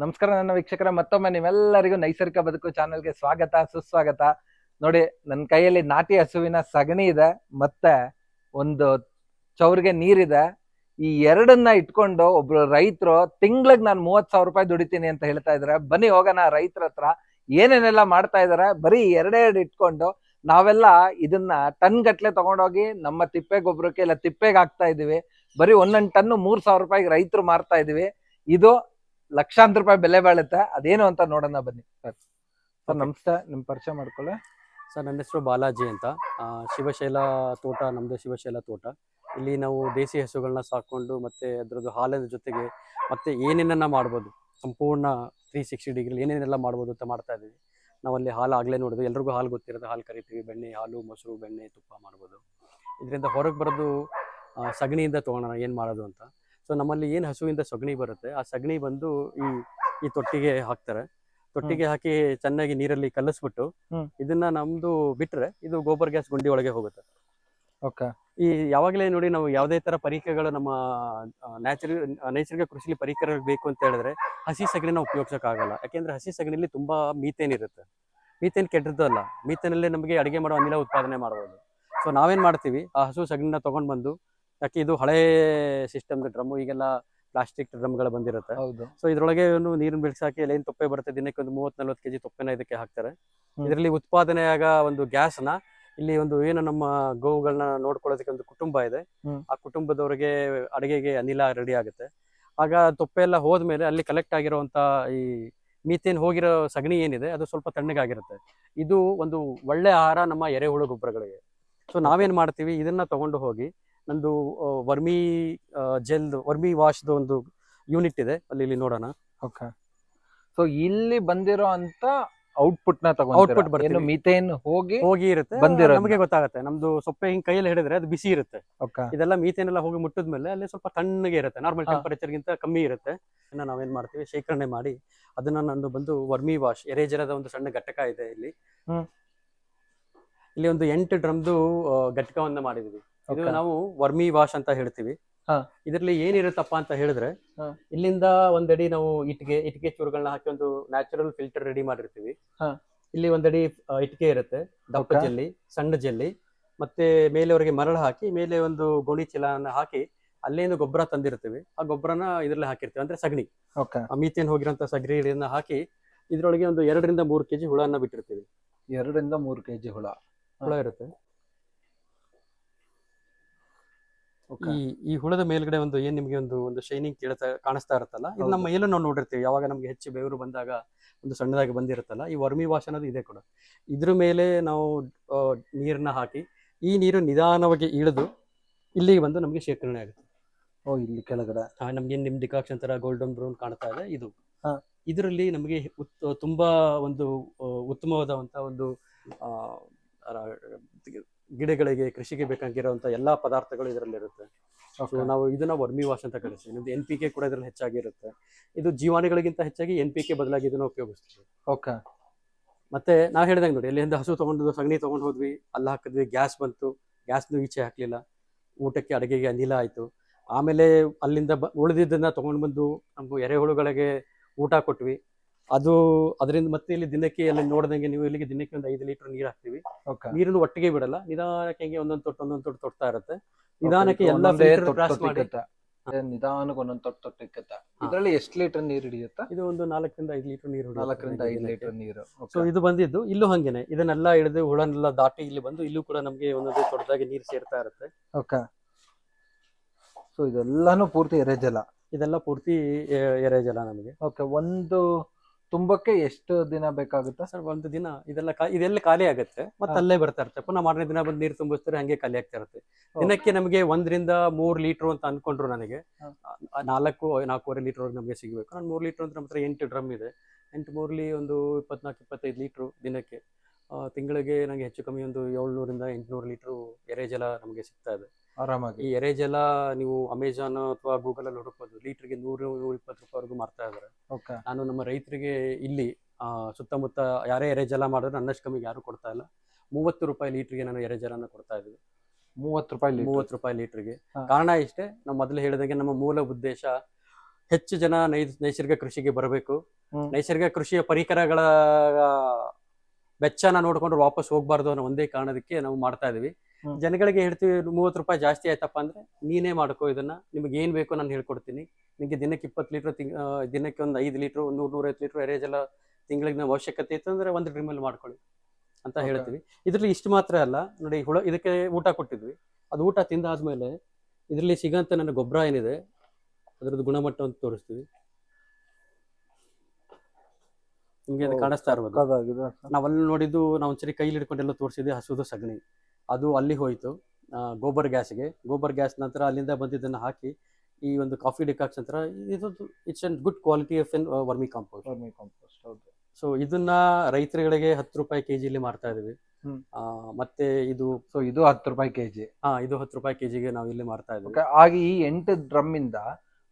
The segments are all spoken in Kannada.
ನಮಸ್ಕಾರ ನನ್ನ ವೀಕ್ಷಕರ, ಮತ್ತೊಮ್ಮೆ ನೀವೆಲ್ಲರಿಗೂ ನೈಸರ್ಗಿಕ ಬದುಕು ಚಾನೆಲ್ಗೆ ಸ್ವಾಗತ ಸುಸ್ವಾಗತ. ನೋಡಿ, ನನ್ನ ಕೈಯಲ್ಲಿ ನಾಟಿ ಹಸುವಿನ ಸಗಣಿ ಇದೆ, ಮತ್ತೆ ಒಂದು ಚೌರ್ಗೆ ನೀರಿದೆ. ಈ ಎರಡನ್ನ ಇಟ್ಕೊಂಡು ಒಬ್ರು ರೈತರು ತಿಂಗ್ಳಿಗೆ ನಾನು 30,000 ರೂಪಾಯಿ ದುಡಿತೀನಿ ಅಂತ ಹೇಳ್ತಾ ಇದಾರೆ. ಬನ್ನಿ ಹೋಗೋಣ ರೈತರ ಹತ್ರ, ಏನೇನೆಲ್ಲ ಮಾಡ್ತಾ ಇದಾರೆ. ಬರೀ ಎರಡೆರಡು ಇಟ್ಕೊಂಡು ನಾವೆಲ್ಲ ಇದನ್ನ ಟನ್ ಗಟ್ಲೆ ತಗೊಂಡೋಗಿ ನಮ್ಮ ತಿಪ್ಪೆ ಗೊಬ್ಬರಕ್ಕೆ ಇಲ್ಲ ತಿಪ್ಪೆಗೆ ಹಾಕ್ತಾ ಇದೀವಿ. ಬರೀ ಒಂದೊಂದು ಟನ್ 3,000 ರೂಪಾಯಿಗೆ ರೈತರು ಮಾರ್ತಾ ಇದೀವಿ. ಇದು ಲಕ್ಷಾಂತರ ರೂಪಾಯಿ ಬೆಲೆ ಬಾಳುತ್ತೆ. ಅದೇನು ಅಂತ ನೋಡೋಣ ಬನ್ನಿ. ಸರ್ ನಮಸ್ತೆ, ನಿಮ್ ಪರಿಚಯ ಮಾಡ್ಕೊಳ್ಳಿ. ಸರ್, ನನ್ನ ಹೆಸರು ಬಾಲಾಜಿ ಅಂತ. ಶಿವಶೈಲ ತೋಟ, ನಮ್ಮದು ಶಿವಶೈಲ ತೋಟ. ಇಲ್ಲಿ ನಾವು ದೇಸಿ ಹಸುಗಳನ್ನ ಸಾಕೊಂಡು ಮತ್ತೆ ಅದರದ್ದು ಹಾಲಿನ ಜೊತೆಗೆ ಮತ್ತೆ ಏನೇನನ್ನ ಮಾಡ್ಬೋದು, ಸಂಪೂರ್ಣ 360 ಡಿಗ್ರಿ ಏನೇನೆಲ್ಲ ಮಾಡ್ಬೋದು ಅಂತ ಮಾಡ್ತಾ ಇದ್ದೀವಿ. ನಾವಲ್ಲಿ ಹಾಲು ಆಗಲೇ ನೋಡಿದ್ವಿ, ಎಲ್ರಿಗೂ ಹಾಲು ಗೊತ್ತಿರುತ್ತೆ. ಹಾಲು ಕರಿತೀವಿ, ಬೆಣ್ಣೆ, ಹಾಲು, ಮೊಸರು, ಬೆಣ್ಣೆ, ತುಪ್ಪ ಮಾಡ್ಬೋದು. ಇದರಿಂದ ಹೊರಗೆ ಬರೋದು ಸಗಣಿಯಿಂದ ತೊಗೊಳೋಣ ಏನು ಮಾಡೋದು ಅಂತ. ಸೊ ನಮ್ಮಲ್ಲಿ ಏನು ಹಸುವಿಂದ ಸಗಣಿ ಬರುತ್ತೆ, ಆ ಸಗಣಿ ಬಂದು ಈ ತೊಟ್ಟಿಗೆ ಹಾಕ್ತಾರೆ. ತೊಟ್ಟಿಗೆ ಹಾಕಿ ಚೆನ್ನಾಗಿ ನೀರಲ್ಲಿ ಕಲಿಸ್ಬಿಟ್ಟು ಇದನ್ನ ನಮ್ದು ಬಿಟ್ರೆ ಇದು ಗೋಬರ್ ಗ್ಯಾಸ್ ಗುಂಡಿ ಒಳಗೆ ಹೋಗುತ್ತೆ. ಈ ಯಾವಾಗಲೇ ನೋಡಿ, ನಾವು ಯಾವುದೇ ತರ ಪರಿಕರಗಳು ನಮ್ಮ ನೈಸರ್ಗಿಕ ಕೃಷಿ ಪರಿಕರಗಳು ಬೇಕು ಅಂತ ಹೇಳಿದ್ರೆ ಹಸಿ ಸಗಣಿನ ಉಪಯೋಗಿಸೋಕ್ಕಾಗಲ್ಲ. ಯಾಕೆಂದ್ರೆ ಹಸಿ ಸಗಣಿಲಿ ತುಂಬಾ ಮೀಥೇನ್ ಇರುತ್ತೆ. ಮೀಥೇನ್ ಕೆಟ್ಟದ್ದಲ್ಲ, ಮೀಥೇನಲ್ಲಿ ನಮಗೆ ಅಡುಗೆ ಮಾಡೋ ಅನಿಲ ಉತ್ಪಾದನೆ ಮಾಡ್ಬೋದು. ಸೊ ನಾವೇನ್ ಮಾಡ್ತೀವಿ, ಆ ಹಸು ಸಗಣಿನ ತಗೊಂಡ್ ಬಂದು, ಯಾಕೆ ಇದು ಹಳೆ ಸಿಸ್ಟಮ್ ಡ್ರಮ್, ಈಗೆಲ್ಲ ಪ್ಲಾಸ್ಟಿಕ್ ಡ್ರಮ್ಗಳು ಬಂದಿರುತ್ತೆ. ಸೊ ಇದ್ರೊಳಗೆ ಒಂದು ನೀರನ್ನು ಬಿಡಿಸಾಕಿ ಏನು ತೊಪ್ಪೆ ಬರುತ್ತೆ, ದಿನಕ್ಕೆ ಒಂದು 30-40 kg ತೊಪ್ಪೆನ ಇದಕ್ಕೆ ಹಾಕ್ತಾರೆ. ಇದರಲ್ಲಿ ಉತ್ಪಾದನೆಯಾಗ ಒಂದು ಗ್ಯಾಸ್ನ ಇಲ್ಲಿ ಒಂದು ಏನು ನಮ್ಮ ಗೋವುಗಳನ್ನ ನೋಡ್ಕೊಳ್ಳೋದಕ್ಕೆ ಒಂದು ಕುಟುಂಬ ಇದೆ, ಆ ಕುಟುಂಬದವರಿಗೆ ಅಡುಗೆಗೆ ಅನಿಲ ರೆಡಿ ಆಗುತ್ತೆ. ಆಗ ತೊಪ್ಪೆ ಎಲ್ಲ ಹೋದ್ಮೇಲೆ ಅಲ್ಲಿ ಕಲೆಕ್ಟ್ ಆಗಿರುವಂತ ಈ ಮೀಥೇನ್ ಹೋಗಿರೋ ಸಗಣಿ ಏನಿದೆ ಅದು ಸ್ವಲ್ಪ ತಣ್ಣಗಾಗಿರುತ್ತೆ. ಇದು ಒಂದು ಒಳ್ಳೆ ಆಹಾರ ನಮ್ಮ ಎರೆಹುಳು ಗೊಬ್ಬರಗಳಿಗೆ. ಸೊ ನಾವೇನ್ ಮಾಡ್ತೀವಿ, ಇದನ್ನ ತಗೊಂಡು ಹೋಗಿ ನಂದು ವರ್ಮಿ ವಾಶ್ದು ಒಂದು ಯೂನಿಟ್ ಇದೆ, ಇಲ್ಲಿ ನೋಡೋಣ. ಸೊ ಇಲ್ಲಿ ಬಂದಿರೋ ಅಂತ ಔಟ್ಪುಟ್ ನ ತಗೊಂಡು ಮೀಥೇನ್ ಹೋಗಿ ಇರುತ್ತೆ, ನಮಗೆ ಗೊತ್ತಾಗುತ್ತೆ. ನಮ್ದು ಸೊಪ್ಪೆ ಹಿಂಗ್ ಕೈಯಲ್ಲಿ ಹಿಡಿದ್ರೆ ಅದು ಬಿಸಿ ಇರುತ್ತೆ. ಇದೆಲ್ಲ ಮೀಥೇನ್ ಎಲ್ಲ ಹೋಗಿ ಮುಟ್ಟಿದ್ಮೇಲೆ ಅಲ್ಲಿ ಸ್ವಲ್ಪ ತಣ್ಣಗೆ ಇರುತ್ತೆ, ನಾರ್ಮಲ್ ಟೆಂಪರೇಚರ್ ಗಿಂತ ಕಮ್ಮಿ ಇರುತ್ತೆ. ನಾವೇನ್ ಮಾಡ್ತೀವಿ, ಶೇಖರಣೆ ಮಾಡಿ ಅದನ್ನ ನಂದು ಬಂದು ವರ್ಮಿ ವಾಶ್ ಎರೆಜಲದ ಒಂದು ಸಣ್ಣ ಘಟಕ ಇದೆ ಇಲ್ಲಿ ಒಂದು 8 ಡ್ರಮ್ದು ಘಟಕವನ್ನ ಮಾಡಿದೀವಿ. ಇದು ನಾವು ವರ್ಮಿ ವಾಶ್ ಅಂತ ಹೇಳ್ತೀವಿ. ಇದರಲ್ಲಿ ಏನಿರುತ್ತಪ್ಪ ಅಂತ ಹೇಳಿದ್ರೆ, ಇಲ್ಲಿಂದ ಒಂದಡಿ ನಾವು ಇಟ್ಟಿಗೆ ಚೂರುಗಳನ್ನ ಹಾಕಿ ಒಂದು ನ್ಯಾಚುರಲ್ ಫಿಲ್ಟರ್ ರೆಡಿ ಮಾಡಿರ್ತೀವಿ. ಇಲ್ಲಿ ಒಂದಡಿ ಇಟ್ಟಿಗೆ ಇರುತ್ತೆ, ದಪ್ಪ ಜಲ್ಲಿ, ಸಣ್ಣ ಜಲ್ಲಿ, ಮತ್ತೆ ಮೇಲೆವರೆಗೆ ಮರಳು ಹಾಕಿ ಮೇಲೆ ಒಂದು ಗೋಣಿ ಚೀಲನ ಹಾಕಿ ಅಲ್ಲೇನು ಗೊಬ್ಬರ ತಂದಿರ್ತೀವಿ, ಆ ಗೊಬ್ಬರನ ಇದ್ರಲ್ಲಿ ಹಾಕಿರ್ತೀವಿ, ಅಂದ್ರೆ ಸಗಣಿ. ಮೀಥೇನ್ ಹೋಗಿರೋಂಥ ಸಗಣಿಯನ್ನ ಹಾಕಿ ಇದ್ರೊಳಗೆ ಒಂದು 2-3 kg ಹುಳನ್ನ ಬಿಟ್ಟಿರ್ತೀವಿ. 2-3 kg ಹುಳ ಇರುತ್ತೆ. ಈ ಹುಳದ ಮೇಲ್ಗಡೆ ಒಂದು ಏನ್ ನಿಮ್ಗೆ ಒಂದು ಶೈನಿಂಗ್ ಕಾಣಿಸ್ತಾ ಇರುತ್ತಲ್ಲ, ಇದು ನಮ್ಮ ಎಲ್ಲೂ ನಾವು ನೋಡಿರ್ತೀವಿ. ಯಾವಾಗ ನಮ್ಗೆ ಹೆಚ್ಚು ಬೆವರು ಬಂದಾಗ ಒಂದು ಸಣ್ಣದಾಗಿ ಬಂದಿರುತ್ತಲ್ಲ, ಈ ವರ್ಮಿ ವಾಶ್ ಅನ್ನೋದು ಇದೆ ಕೂಡ. ಇದ್ರ ಮೇಲೆ ನಾವು ನೀರನ್ನ ಹಾಕಿ ಈ ನೀರು ನಿಧಾನವಾಗಿ ಇಳಿದು ಇಲ್ಲಿಗೆ ಬಂದು ನಮ್ಗೆ ಶೇಖರಣೆ ಆಗುತ್ತೆ. ಇಲ್ಲಿ ಕೆಳಗಡೆ ನಮ್ಗೆ ನಿಮ್ ಡಿಕಾಕ್ಷನ್ ತರ ಗೋಲ್ಡನ್ ಬ್ರೌನ್ ಕಾಣ್ತಾ ಇದೆ. ಇದರಲ್ಲಿ ನಮಗೆ ತುಂಬಾ ಒಂದು ಉತ್ತಮವಾದಂತ ಒಂದು ಗಿಡಗಳಿಗೆ, ಕೃಷಿಗೆ ಬೇಕಾಗಿರುವಂತ ಎಲ್ಲಾ ಪದಾರ್ಥಗಳು ಇದರಲ್ಲಿ ಇರುತ್ತೆ. ನಾವು ಇದನ್ನ ವರ್ಮಿ ವಾಶ್ ಅಂತ ಕರಿತೀವಿ. ನಮ್ದು NPK ಕೂಡ ಇದ್ರಲ್ಲಿ ಹೆಚ್ಚಾಗಿರುತ್ತೆ. ಇದು ಜೀವಾಣುಗಳಿಗಿಂತ ಹೆಚ್ಚಾಗಿ NPK ಬದಲಾಗಿ ಇದನ್ನ ಉಪಯೋಗಿಸ್ತೀವಿ. ಮತ್ತೆ ನಾವ್ ಹೇಳ್ದಂಗೆ ನೋಡಿ, ಎಲ್ಲಿಂದ ಹಸು ತಗೊಂಡು ಸಗಣಿ ತಗೊಂಡು ಹೋದ್ವಿ, ಅಲ್ಲಿ ಹಾಕಿದ್ವಿ, ಗ್ಯಾಸ್ ಬಂತು, ಗ್ಯಾಸ್ನು ಈಚೆ ಹಾಕ್ಲಿಲ್ಲ, ಊಟಕ್ಕೆ ಅಡುಗೆಗೆ ಅನಿಲ ಆಯ್ತು. ಆಮೇಲೆ ಅಲ್ಲಿಂದ ಉಳಿದಿದ್ದನ್ನ ತಗೊಂಡು ಬಂದು ನಮ್ಗೆ ಎರೆಹುಳುಗಳಿಗೆ ಊಟ ಕೊಟ್ವಿ. ಅದರಿಂದ ಮತ್ತೆ ಇಲ್ಲಿ ದಿನಕ್ಕೆ ಅಲ್ಲಿ ನೋಡ್ದಂಗೆ ನೀವು ಇಲ್ಲಿಗೆ ದಿನಕ್ಕೆ ಒಂದು 5 ಲೀಟರ್ ನೀರು ಹಾಕ್ತಿವಿ. ನೀರನ್ನು ಒಟ್ಟಿಗೆ ಬಿಡಲ್ಲ, ನಿಧಾನಕ್ಕೆ ಹಿಂಗೆ ಒಂದೊಂದು ತೊಟ್ಟು ತೊಡ್ತಾ ಇರುತ್ತೆ. ನಿಧಾನಕ್ಕೆ ಎಲ್ಲ ನಿಧಾನಕ್ಕೆ ಒಂದೊಂದು ತೊಟ್ಟು ಇಕ್ಕತ್ತೆ. ಇದರಲ್ಲಿ ಎಷ್ಟು ಲೀಟರ್ ನೀರು ಹಿಡಿಯುತ್ತೆ? ಇದು ಒಂದು 4-5 ಲೀಟರ್ ನೀರು. 4-5 ಲೀಟರ್ ನೀರು. ಸೊ ಇದು ಬಂದಿದ್ದು ಇಲ್ಲೂ ಹಂಗೇನೆ, ಇದನ್ನೆಲ್ಲ ಹಿಡಿದು ಹುಳನೆಲ್ಲ ದಾಟಿ ಇಲ್ಲಿ ಬಂದು ಇಲ್ಲೂ ಕೂಡ ನಮ್ಗೆ ಒಂದೊಂದು ತೊಟ್ಟದಾಗಿ ನೀರು ಸೇರ್ತಾ ಇರುತ್ತೆ. ಸೊ ಇದೆಲ್ಲಾನು ಪೂರ್ತಿ ಎರೆಜಲ? ಇದೆಲ್ಲ ಪೂರ್ತಿ ಎರೆಜಲ ನಮಗೆ. ಒಂದು ತುಂಬಕ್ಕೆ ಎಷ್ಟು ದಿನ ಬೇಕಾಗುತ್ತೆ ಸರ್? ಒಂದು ದಿನ ಇದೆಲ್ಲ ಖಾಲಿ ಆಗುತ್ತೆ, ಮತ್ತೆ ಅಲ್ಲೇ ಬರ್ತಾ ಇರುತ್ತೆ. ಪುನಃ ಮಾರನೇ ದಿನ ಬಂದು ನೀರು ತುಂಬಿಸ್ತಾರೆ, ಹಂಗೆ ಖಾಲಿ ಆಗ್ತಾ ಇರುತ್ತೆ. ದಿನಕ್ಕೆ ನಮಗೆ 1-3 ಲೀಟರ್ ಅಂತ ಅನ್ಕೊಂಡ್ರು ನನಗೆ 4-4.5 ಲೀಟರ್ ನಮಗೆ ಸಿಗಬೇಕು. ನಾನು 3 ಲೀಟರ್ ಅಂತ ನಮ್ಮ ಹತ್ರ 8 ಡ್ರಮ್ ಇದೆ. 8 ಮೂರ್ಲಿ ಒಂದು 24-25 ಲೀಟ್ರು ದಿನಕ್ಕೆ. ತಿಂಗಳಿಗೆ ನನಗೆ ಹೆಚ್ಚು ಕಮ್ಮಿ ಒಂದು 700-800 ಲೀಟರ್ ಎರೆಜಲ ನಮಗೆ ಸಿಗ್ತಾ ಇದೆ ಆರಾಮಾಗಿ. ಈ ಎರೆಜಲ ನೀವು ಅಮೆಜಾನ್ ಅಥವಾ ಗೂಗಲ್ ಅಲ್ಲಿ ಹುಡುಕಬಹುದು, ಲೀಟರ್ಗೆ 100-120 ರೂಪಾಯಿವರೆಗೂ ಮಾರ್ತಾ ಇದ್ದಾರೆ. ನಾನು ನಮ್ಮ ರೈತರಿಗೆ ಇಲ್ಲಿ ಸುತ್ತಮುತ್ತ ಯಾರೇ ಎರೆಜಲ ಮಾಡಿದ್ರೆ ನನ್ನಷ್ಟು ಕಮ್ಮಿಗೆ ಯಾರು ಕೊಡ್ತಾ ಇಲ್ಲ. 30 ರೂಪಾಯಿ ಲೀಟರ್ಗೆ ನಾನು ಎರೆಜಲನ ಕೊಡ್ತಾ ಇದ್ದೀವಿ. 30 ರೂಪಾಯಿ ಲೀಟರ್ಗೆ. ಕಾರಣ ಇಷ್ಟೇ, ನಾವು ಮೊದಲು ಹೇಳಿದಂಗೆ ನಮ್ಮ ಮೂಲ ಉದ್ದೇಶ ಹೆಚ್ಚು ಜನ ನೈಸರ್ಗಿಕ ಕೃಷಿಗೆ ಬರಬೇಕು. ಹ್ಮ್. ನೈಸರ್ಗಿಕ ಕೃಷಿಯ ಪರಿಕರಗಳ ವೆಚ್ಚನ ನೋಡ್ಕೊಂಡು ವಾಪಸ್ ಹೋಗ್ಬಾರ್ದು ಅನ್ನೋ ಒಂದೇ ಕಾರಣದಕ್ಕೆ ನಾವು ಮಾಡ್ತಾ ಇದೀವಿ. ಹ್ಮ್. ಜನಗಳಿಗೆ ಹೇಳ್ತೀವಿ, 30 ರೂಪಾಯಿ ಜಾಸ್ತಿ ಆಯ್ತಪ್ಪ ಅಂದ್ರೆ ನೀನೇ ಮಾಡ್ಕೋ, ಇದನ್ನ ನಿಮ್ಗೆ ಏನ್ ಬೇಕೋ ನಾನು ಹೇಳ್ಕೊಡ್ತೀನಿ. ನಿಮಗೆ ದಿನಕ್ಕೆ 20 ಲೀಟರ್, ದಿನಕ್ಕೆ ಒಂದು 5 ಲೀಟರ್, 100-150 ಲೀಟರ್ ಎರೆಜಲ ತಿಂಗಳಿಗೆ ನಾವು ಅವಶ್ಯಕತೆ ಇತ್ತು ಅಂದ್ರೆ ಒಂದು ಡ್ರಿಮ್ಮಲ್ಲಿ ಮಾಡ್ಕೊಳ್ಳಿ ಅಂತ Okay. ಹೇಳ್ತೀವಿ. ಇದ್ರಲ್ಲಿ ಇಷ್ಟು ಮಾತ್ರ ಅಲ್ಲ ನೋಡಿ, ಇದಕ್ಕೆ ಊಟ ಕೊಟ್ಟಿದ್ವಿ. ಅದು ಊಟ ತಿಂದಾದ್ಮೇಲೆ ಇದರಲ್ಲಿ ಸಿಗಂತ ನನ್ನ ಗೊಬ್ಬರ ಏನಿದೆ ಅದರದ್ದು ಗುಣಮಟ್ಟವನ್ನು ತೋರಿಸ್ತೀವಿ. ನಿಮ್ಗೆ ಅದು ಕಾಣಿಸ್ತಾ ಇರ್ಬೋದು. ಸಕ್ಕತ್ತಾಗಿದೆ sir. ನಾವಲ್ಲಿ ನೋಡಿದ್ದು, ನಾವು ಒಂದ್ಸರಿ ಕೈಲಿ ಹಿಡ್ಕೊಂಡೆಲ್ಲ ತೋರಿಸಿದ್ವಿ, ಹಸುದು ಸಗಣಿ ಅದು ಅಲ್ಲಿ ಹೋಯ್ತು ಗೋಬರ್ ಗ್ಯಾಸ್ಗೆ. ಗೋಬರ್ ಗ್ಯಾಸ್ ನಂತರ ಅಲ್ಲಿಂದ ಬಂದಿದ್ದನ್ನು ಹಾಕಿ ಈ ಒಂದು ಕಾಫಿ ಡಿಕಾಕ್ಸ್ ನಂತರ ಇದು it's an good quality of N vermi compost. Vermi compost, ಹೌದು. ಸೊ ಇದನ್ನ ರೈತರುಗಳಿಗೆ 10 ರೂಪಾಯಿ ಕೆಜಿಲಿ ಮಾರ್ತಾ ಇದೀವಿ. ಹ್ಮ್. ಮತ್ತೆ ಇದು ಸೊ ಇದು 10 ರೂಪಾಯಿ ಕೆಜಿ. ಇದು 10 ರೂಪಾಯಿ ಕೆಜಿಗೆ ನಾವು ಇಲ್ಲಿ ಮಾರ್ತಾ ಇದೀವಿ. ಹಾಗೆ ಈ 8 ಡ್ರಮ್ ಇಂದ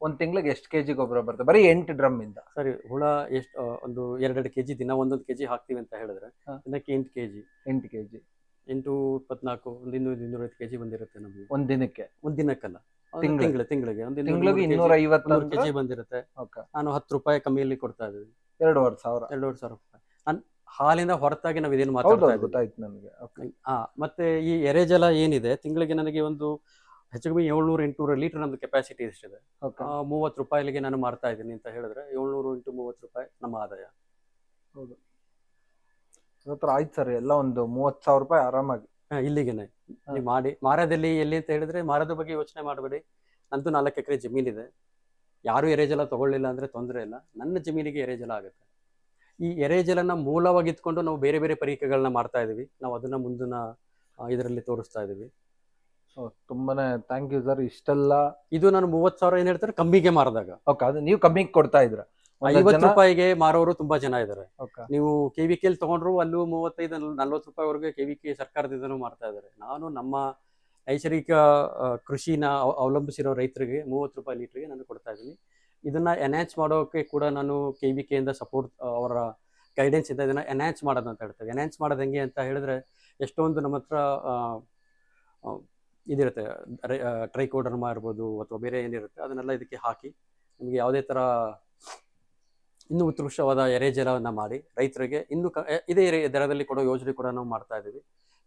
ಒಂದ್ ತಿಂಗಳಿಗೆ ಎಷ್ಟು ಕೆಜಿ ಗೊಬ್ಬರ ಬರುತ್ತೆ? ಬರೀ 8 ಡ್ರಮ್ ಇಂದ? ಸರಿ, ಹುಳ ಎಷ್ಟು ಒಂದು 2 ಕೆಜಿ ದಿನ ಒಂದೊಂದು ಕೆಜಿ ಹಾಕ್ತಿವಿ ಅಂತ ಹೇಳಿದ್ರೆ ಹಾ. ದಿನಕ್ಕೆ 8 ಕೆಜಿ, 8 ಕೆಜಿ, 8 24 ಒಂದು 200-250 ಕೆಜಿ ಬಂದಿರುತ್ತೆ ನಮಗೆ ಒಂದ್ ದಿನಕ್ಕೆ. ಒಂದ್ ದಿನಕ್ಕಲ್ಲ, ತಿಂಗ್ಳಿಗೆ? ತಿಂಗಳಿಗೆ ಒಂದು ತಿಂಗಳಿಗೆ 250 ಕೆಜಿ ಬಂದಿರುತ್ತೆ. ಓಕೆ. ನಾನು 10 ರೂಪಾಯಿ ಕಮ್ಮಿಯಲ್ಲಿ ಕೊಡ್ತಾ ಇದ್ದೀವಿ. 2,500. 2,500 ರೂಪಾಯಿ. ಹಾಲಿಂದ ಹೊರತಾಗಿ ನಾವು ಇದೇನು ಹೌದು, ಮಾತಾಡ್ತಾ ಇದ್ದೀವಿ. ಗೊತ್ತಾಯ್ತು ನನಗೆ. ಓಕೆ. ಮತ್ತೆ ಈ ಎರೆಜಲ ಏನಿದೆ, ತಿಂಗಳಿಗೆ ನನಗೆ ಒಂದು ಹೆಚ್ಚು ಕಮ್ಮಿ 700-800 ಲೀಟರ್ ನಮ್ದು ಕೆಪಾಸಿಟಿ ಎಷ್ಟಿದೆ. ಓಕೆ. 30 ರೂಪಾಯಿಗೆ ನಾನು ಮಾರ್ತಾ ಇದ್ದೀನಿ ಅಂತ ಹೇಳಿದ್ರೆ 700 × 30 ರೂಪಾಯಿ ನಮ್ಮ ಆದಾಯ. ಹೌದು. ಹತ್ರ ಆಯ್ತು ಸರ್, ಎಲ್ಲ ಒಂದು 30,000 ರೂಪಾಯಿ ಆರಾಮಾಗಿ. ಇಲ್ಲಿಗೆನೆ ನೀವು ಮಾಡಿ. ಮಾರದಲ್ಲಿ ಎಲ್ಲಿ ಅಂತ ಹೇಳಿದ್ರೆ ಮಾರದ ಬಗ್ಗೆ ಯೋಚನೆ ಮಾಡಬೇಡಿ. ನಂದು 4 ಎಕರೆ ಜಮೀನಿದೆ. ಯಾರು ಎರೆಜಲ ತಗೊಳ್ಳಿಲ್ಲ ಅಂದ್ರೆ ತೊಂದರೆ ಇಲ್ಲ, ನನ್ನ ಜಮೀನಿಗೆ ಎರೆಜಲ ಆಗುತ್ತೆ. ಈ ಎರೆಜಲನ ಮೂಲವಾಗಿ ಇಟ್ಕೊಂಡು ನಾವು ಬೇರೆ ಬೇರೆ ಪರಿಕರಗಳನ್ನ ಮಾಡ್ತಾ ಇದೀವಿ. ನಾವು ಅದನ್ನ ಮುಂದಿನ ಇದರಲ್ಲಿ ತೋರಿಸ್ತಾ ಇದೀವಿ. ತುಂಬಾನೇ ಥ್ಯಾಂಕ್ ಯು ಸರ್. ಇಷ್ಟೆಲ್ಲ ಇದು ನಾನು 30,000 ಏನ್ ಹೇಳ್ತಾರೆ ಕಮ್ಮಿಗೆ ಮಾರಿದಾಗ. ಓಕೆ, ಅದು ನೀವು ಕಮ್ಮಿಗೆ ಕೊಡ್ತಾ ಇದ್ರ? 50 ರೂಪಾಯಿಗೆ ಮಾರೋರು ತುಂಬಾ ಜನ ಇದ್ದಾರೆ. ಓಕೆ. ನೀವು KVK ತಗೊಂಡ್ರು ಅಲ್ಲೂ 35-40 ರೂಪಾಯಿವರೆಗೆ KVK ಸರ್ಕಾರದಿಂದನೂ ಮಾಡ್ತಾ ಇದ್ದಾರೆ. ನಾನು ನಮ್ಮ ನೈಸರ್ಗಿಕ ಕೃಷಿನ ಅವಲಂಬಿಸಿರೋ ರೈತರಿಗೆ 30 ರೂಪಾಯಿ ಲೀಟರ್ಗೆ ನಾನು ಕೊಡ್ತಾ ಇದ್ದೀನಿ. ಇದನ್ನ ಎನ್ಹಾನ್ಸ್ ಮಾಡೋಕೆ ಕೂಡ ನಾನು KVK ಇಂದ ಸಪೋರ್ಟ್, ಅವರ ಗೈಡೆನ್ಸ್ ಇಂದ ಇದನ್ನ ಎನ್ಹಾನ್ಸ್ ಮಾಡೋದು ಅಂತ ಹೇಳ್ತೇವೆ. ಎನ್ಹಾನ್ಸ್ ಮಾಡೋದು ಹೆಂಗೆ ಅಂತ ಹೇಳಿದ್ರೆ, ಎಷ್ಟೊಂದು ನಮ್ಮ ಹತ್ರ ಇದಿರುತ್ತೆ, ಟ್ರೈಕೋಡರ್ಮಾ ಇರ್ಬೋದು ಅಥವಾ ಬೇರೆ ಏನಿರುತ್ತೆ ಅದನ್ನೆಲ್ಲ ಇದಕ್ಕೆ ಹಾಕಿ ನಿಮಗೆ ಯಾವುದೇ ಥರ ಇನ್ನೂ ಉತ್ಕೃಷ್ಟವಾದ ಎರೆಜಲವನ್ನು ಮಾಡಿ ರೈತರಿಗೆ ಇನ್ನೂ ಇದೇ ದರದಲ್ಲಿ ಕೊಡೋ ಯೋಜನೆ ಕೂಡ ನಾವು ಮಾಡ್ತಾ ಇದ್ದೀವಿ.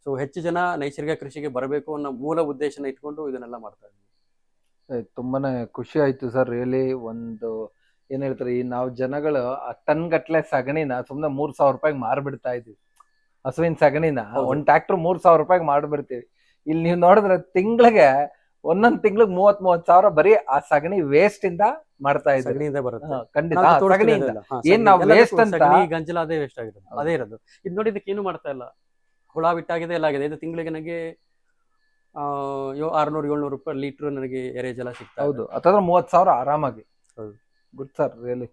ಸೊ ಹೆಚ್ಚು ಜನ ನೈಸರ್ಗಿಕ ಕೃಷಿಗೆ ಬರಬೇಕು ಅನ್ನೋ ಮೂಲ ಉದ್ದೇಶನ ಇಟ್ಕೊಂಡು ಇದನ್ನೆಲ್ಲ ಮಾಡ್ತಾ ಇದ್ದೀವಿ. ತುಂಬಾನೇ ಖುಷಿ ಆಯ್ತು ಸರ್. ರಿಯಲಿ ಒಂದು ಏನ್ ಹೇಳ್ತಾರೆ, ಈ ನಾವು ಜನಗಳು ಟನ್ ಗಟ್ಲೆ ಸಗಣಿನ ಸುಮ್ನೆ 3,000 ರೂಪಾಯಿಗೆ ಮಾರ್ಬಿಡ್ತಾ ಇದೀವಿ. ಹಸುವಿನ ಸಗಣಿನ ಒಂದ್ ಟ್ರ್ಯಾಕ್ಟರ್ 3,000 ರೂಪಾಯಿಗೆ ಮಾಡ್ಬಿಡ್ತೀವಿ. ಇಲ್ಲಿ ನೀವು ನೋಡಿದ್ರೆ ತಿಂಗಳಿಗೆ ಒಂದೊಂದ್ ತಿಂಗ್ಳಿಗೆ 30,000 ಬರೀ ಆ ಸಗಣಿ ವೇಸ್ಟ್ ಇಂದ ಮಾಡ್ತಾ ಇದ್ದೀವಿ. ಸಗಣಿಯಿಂದ ಬರುತ್ತೆ. ಖಂಡಿತ ಸಗಣಿಯಿಂದ ಏನ್ ನಾವು ವೇಸ್ಟ್ ಅಂತ ಗಂಜಲ ಅದೇ ವೇಸ್ಟ್ ಆಗಿರೋದು, ಅದೇ ಇರೋದು. ಇದು ನೋಡಿ, ಇದಕ್ಕೆ ಏನು ಮಾಡ್ತಾ ಇಲ್ಲ, ಹುಳ ಬಿಟ್ಟಾಗಿದೆ, ಎಲ್ಲ ಆಗಿದೆ. ಇದು ತಿಂಗಳಿಗೆ ನನಗೆ 600-700 ರೂಪಾಯಿ ಲೀಟರ್ ನನಗೆ ಎರೆಜಲ ಸಿಗ್ತಾ. ಹೌದು, ಅಥವಾ 30,000 ಆರಾಮಾಗಿ. ಗುಡ್ ಸರ್, ರಿಯಲಿ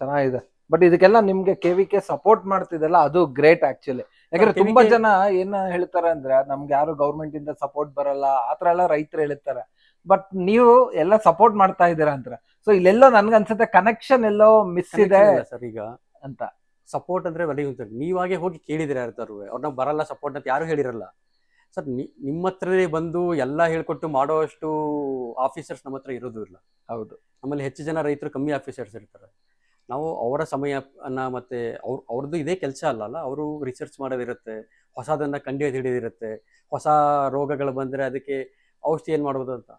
ಚೆನ್ನಾಗಿದೆ. ಬಟ್ ಇದಕ್ಕೆಲ್ಲ ನಿಮ್ಗೆ KVK ಸಪೋರ್ಟ್ ಮಾಡ್ತಿದೆಲ್ಲ, ಅದು ಗ್ರೇಟ್ ಆಕ್ಚುಲಿ. ಯಾಕಂದ್ರೆ ತುಂಬಾ ಜನ ಏನ ಹೇಳ್ತಾರೆ ಅಂದ್ರೆ, ನಮ್ಗೆ ಯಾರು ಗೌರ್ಮೆಂಟ್ ಇಂದ ಸಪೋರ್ಟ್ ಬರಲ್ಲ ಆತರ ಎಲ್ಲ ರೈತರು ಹೇಳ್ತಾರೆ. ಬಟ್ ನೀವು ಎಲ್ಲ ಸಪೋರ್ಟ್ ಮಾಡ್ತಾ ಇದ್ದೀರಾ ಅಂತಾರೆ. ಸೊ ಇಲ್ಲೆಲ್ಲೋ ನನ್ಗನ್ಸುತ್ತೆ ಕನೆಕ್ಷನ್ ಎಲ್ಲೋ ಮಿಸ್ ಇದೆ ಸರ್ ಈಗ ಅಂತ. ಸಪೋರ್ಟ್ ಅಂದ್ರೆ ನೀವಾಗೆ ಹೋಗಿ ಕೇಳಿದಿರ ಯಾರ್ತಾರು, ಅವ್ರನ್ನ ಬರಲ್ಲ ಸಪೋರ್ಟ್ ಅಂತ ಯಾರು ಹೇಳಿರಲ್ಲ ಸರ್. ನಿಮ್ಮ ಹತ್ರನೇ ಬಂದು ಎಲ್ಲ ಹೇಳ್ಕೊಟ್ಟು ಮಾಡೋಷ್ಟು ಆಫೀಸರ್ಸ್ ನಮ್ಮ ಹತ್ರ ಇರೋದು ಇಲ್ಲ. ಹೌದು, ನಮ್ಮಲ್ಲಿ ಹೆಚ್ಚು ಜನ ರೈತರು ಕಮ್ಮಿ ಆಫೀಸರ್ಸ್ ಇರ್ತಾರೆ. ನಾವು ಅವರ ಸಮಯನ ಮತ್ತೆ ಅವ್ರದ್ದು ಇದೇ ಕೆಲಸ ಅಲ್ಲಲ್ಲ, ಅವರು ರಿಸರ್ಚ್ ಮಾಡೋದಿರುತ್ತೆ, ಹೊಸದನ್ನ ಹಿಡಿದಿರುತ್ತೆ, ಹೊಸ ರೋಗಗಳು ಬಂದರೆ ಅದಕ್ಕೆ ಔಷಧಿ ಏನು ಮಾಡ್ಬೋದು ಅಂತ.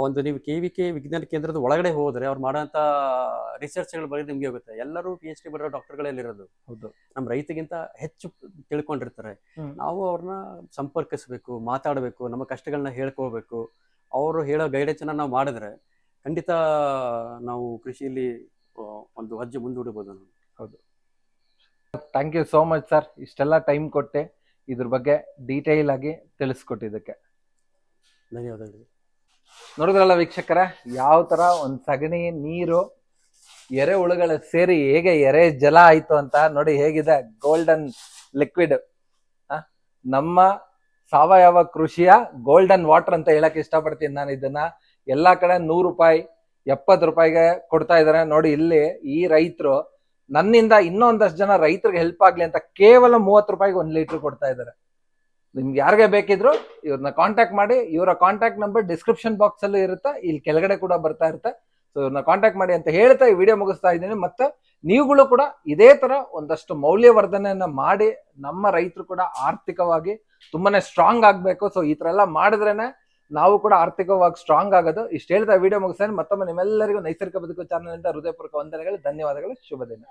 ಒಂದು ನೀವು KVK ವಿಜ್ಞಾನ ಕೇಂದ್ರದ ಒಳಗಡೆ ಹೋದ್ರೆ ಅವ್ರು ಮಾಡೋಂಥ ರಿಸರ್ಚ್ಗಳ ಬಗ್ಗೆ ನಿಮ್ಗೆ ಹೋಗುತ್ತೆ. ಎಲ್ಲರೂ PhD ಬರೋ ಡಾಕ್ಟರ್ಗಳಲ್ಲಿರೋದು. ಹೌದು, ನಮ್ಮ ರೈತಗಿಂತ ಹೆಚ್ಚು ತಿಳ್ಕೊಂಡಿರ್ತಾರೆ. ನಾವು ಅವ್ರನ್ನ ಸಂಪರ್ಕಿಸ್ಬೇಕು, ಮಾತಾಡಬೇಕು, ನಮ್ಮ ಕಷ್ಟಗಳನ್ನ ಹೇಳ್ಕೋಬೇಕು. ಅವರು ಹೇಳೋ ಗೈಡೆನ್ಸ್ನ ನಾವು ಮಾಡಿದ್ರೆ ಖಂಡಿತ ನಾವು ಕೃಷಿಯಲ್ಲಿ ಒಂದು ಹೆಜ್ಜೆ ಮುಂದೂಡಬಹುದು. ಹೌದು, thank you so much sir. ಇಷ್ಟೆಲ್ಲ ಟೈಮ್ ಕೊಟ್ಟೆ ಇದ್ರ ಬಗ್ಗೆ ಡೀಟೇಲ್ ಆಗಿ ತಿಳಿಸ್ಕೊಟ್ಟಿದ್ದಕ್ಕೆ ಧನ್ಯವಾದಗಳು. ನೋಡಿದ್ರಲ್ಲ ವೀಕ್ಷಕರ, ಯಾವ ತರ ಒಂದ್ ಸಗಣಿ ನೀರು ಎರೆಹುಳುಗಳು ಸೇರಿ ಹೇಗೆ ಎರೆ ಜಲ ಆಯ್ತು ಅಂತ ನೋಡಿ. ಹೇಗಿದೆ ಗೋಲ್ಡನ್ ಲಿಕ್ವಿಡ್. ನಮ್ಮ ಸಾವಯವ ಕೃಷಿಯ ಗೋಲ್ಡನ್ ವಾಟರ್ ಅಂತ ಹೇಳಕ್ ಇಷ್ಟಪಡ್ತೀನಿ ನಾನು. ಇದನ್ನ ಎಲ್ಲಾ ಕಡೆ 100 ರೂಪಾಯಿ 70 ರೂಪಾಯಿಗೆ ಕೊಡ್ತಾ ಇದಾರೆ ನೋಡಿ. ಇಲ್ಲಿ ಈ ರೈತರು ನನ್ನಿಂದ ಇನ್ನೊಂದಷ್ಟು ಜನ ರೈತರಿಗೆ ಹೆಲ್ಪ್ ಆಗ್ಲಿ ಅಂತ ಕೇವಲ 30 ರೂಪಾಯಿಗೆ 1 ಲೀಟರ್ ಕೊಡ್ತಾ ಇದಾರೆ. ನಿಮ್ಗೆ ಯಾರಿಗೆ ಬೇಕಿದ್ರು ಇವ್ರನ್ನ ಕಾಂಟ್ಯಾಕ್ಟ್ ಮಾಡಿ. ಇವರ ಕಾಂಟ್ಯಾಕ್ಟ್ ನಂಬರ್ ಡಿಸ್ಕ್ರಿಪ್ಷನ್ ಬಾಕ್ಸ್ ಅಲ್ಲಿ ಇರುತ್ತೆ, ಇಲ್ಲಿ ಕೆಳಗಡೆ ಕೂಡ ಬರ್ತಾ ಇರುತ್ತೆ. ಸೊ ಇವ್ರನ್ನ ಕಾಂಟ್ಯಾಕ್ಟ್ ಮಾಡಿ ಅಂತ ಹೇಳ್ತಾ ಈ ವಿಡಿಯೋ ಮುಗಿಸ್ತಾ ಇದ್ದೀನಿ. ಮತ್ತೆ ನೀವುಗಳು ಕೂಡ ಇದೇ ತರ ಒಂದಷ್ಟು ಮೌಲ್ಯವರ್ಧನೆಯನ್ನ ಮಾಡಿ ನಮ್ಮ ರೈತರು ಕೂಡ ಆರ್ಥಿಕವಾಗಿ ತುಂಬಾನೇ ಸ್ಟ್ರಾಂಗ್ ಆಗ್ಬೇಕು. ಸೊ ಈ ತರ ಎಲ್ಲ ಮಾಡಿದ್ರೇನೆ ನಾವು ಕೂಡ ಆರ್ಥಿಕವಾಗಿ ಸ್ಟ್ರಾಂಗ್ ಆಗೋದು. ಇಷ್ಟು ಹೇಳ್ತಾ ವಿಡಿಯೋ ಮುಗಿಸ್ತೇನೆ. ಮತ್ತೊಮ್ಮೆ ನಿಮ್ಮೆಲ್ಲರಿಗೂ ನೈಸರ್ಗಿಕ ಬದುಕು ಚಾನಲ್ ಇಂದ ಹೃದಯಪೂರ್ವಕ ವಂದನೆಗಳು, ಧನ್ಯವಾದಗಳು, ಶುಭ ದಿನ.